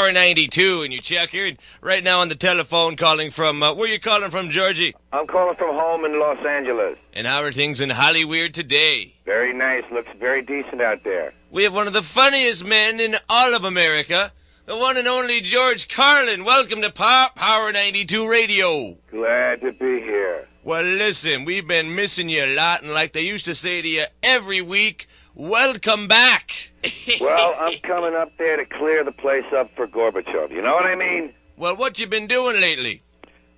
Power 92, and you check here. And right now on the telephone calling from, where you calling from, Georgie? I'm calling from home in Los Angeles. And how are things in Hollywood today? Very nice. Looks very decent out there. We have one of the funniest men in all of America, the one and only George Carlin. Welcome to Power 92 Radio. Glad to be here. Well, listen, we've been missing you a lot, and like they used to say to you every week, welcome back. Well, I'm coming up there to clear the place up for Gorbachev. You know what I mean? Well, what you been doing lately?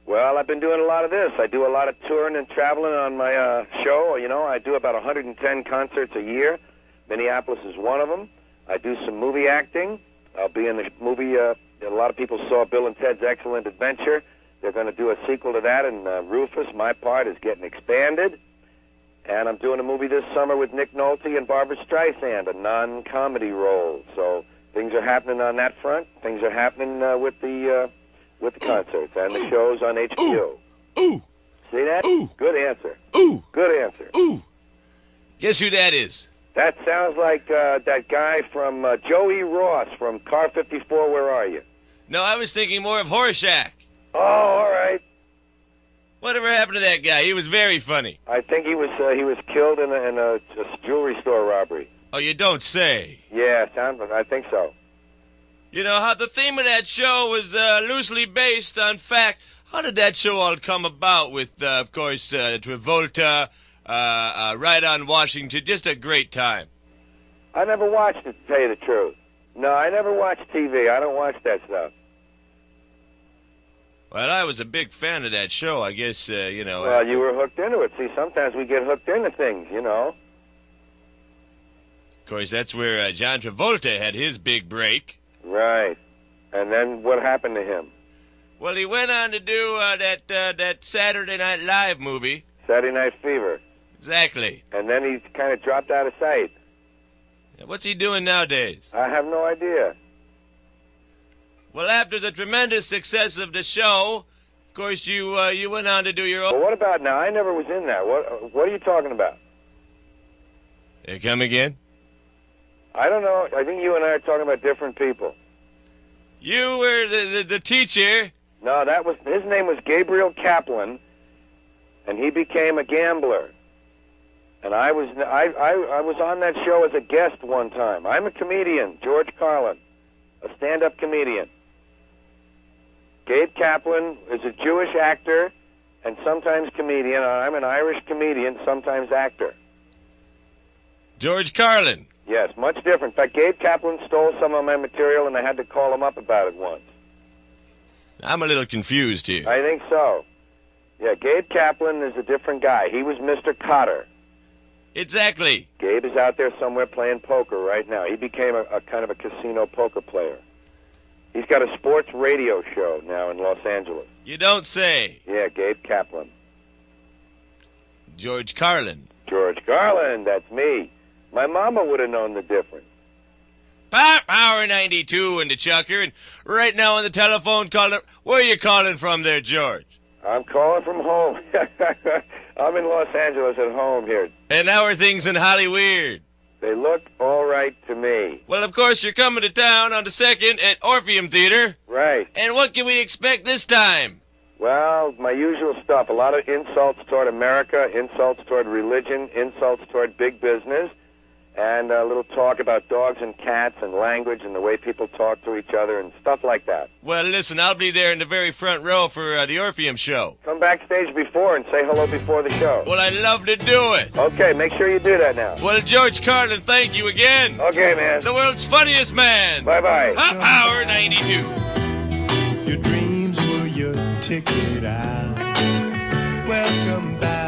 Well, I've been doing a lot of this. I do a lot of touring and traveling on my show. You know, I do about 110 concerts a year. Minneapolis is one of them. I do some movie acting. I'll be in the movie. A lot of people saw Bill and Ted's Excellent Adventure. They're going to do a sequel to that, and Rufus, my part, is getting expanded. And I'm doing a movie this summer with Nick Nolte and Barbara Streisand, a non-comedy role. So things are happening on that front. Things are happening with the concerts and the shows on HBO. Ooh. See that? Ooh. Good answer. Ooh. Good answer. Ooh. Guess who that is? That sounds like that guy from Joey Ross from Car 54, Where Are You? No, I was thinking more of Horshack. Oh, all right. Whatever happened to that guy? He was very funny. I think he was killed in a jewelry store robbery. Oh, you don't say. Yeah, I think so. You know, how the theme of that show was loosely based on fact. How did that show all come about with, of course, Travolta, right on Washington? Just a great time. I never watched it, to tell you the truth. No, I never watched TV. I don't watch that stuff. Well, I was a big fan of that show, I guess, you know. Well, you were hooked into it. See, sometimes we get hooked into things, you know. Of course, that's where John Travolta had his big break. Right. And then what happened to him? Well, he went on to do that Saturday Night Live movie. Saturday Night Fever. Exactly. And then he kind of dropped out of sight. What's he doing nowadays? I have no idea. Well, after the tremendous success of the show, of course, you went on to do your own... Well, what about now? I never was in that. What are you talking about? Come again? I don't know. I think you and I are talking about different people. You were the teacher. No, his name was Gabriel Kaplan, and he became a gambler. And I was on that show as a guest one time. I'm a comedian, George Carlin, a stand-up comedian. Gabe Kaplan is a Jewish actor and sometimes comedian. I'm an Irish comedian, sometimes actor. George Carlin. Yes, much different. In fact, Gabe Kaplan stole some of my material, and I had to call him up about it once. I'm a little confused here. I think so. Yeah, Gabe Kaplan is a different guy. He was Mr. Cotter. Exactly. Gabe is out there somewhere playing poker right now. He became a kind of a casino poker player. He's got a sports radio show now in Los Angeles. You don't say. Yeah, Gabe Kaplan. George Carlin. George Carlin, that's me. My mama would have known the difference. Power 92 in the Chucker, and right now on the telephone caller, where are you calling from there, George? I'm calling from home. I'm in Los Angeles at home here. And how are things in Hollywood? They look all right to me. Well, of course, you're coming to town on the 2nd at Orpheum Theater. Right. And what can we expect this time? Well, my usual stuff. A lot of insults toward America, insults toward religion, insults toward big business, and a little talk about dogs and cats and language and the way people talk to each other and stuff like that. Well, listen, I'll be there in the very front row for the Orpheum show. Come backstage before and say hello before the show. Well, I'd love to do it. Okay, make sure you do that now. Well, George Carlin, thank you again. Okay, man. The world's funniest man. Bye-bye. Power 92. Your dreams were your ticket out. Welcome back.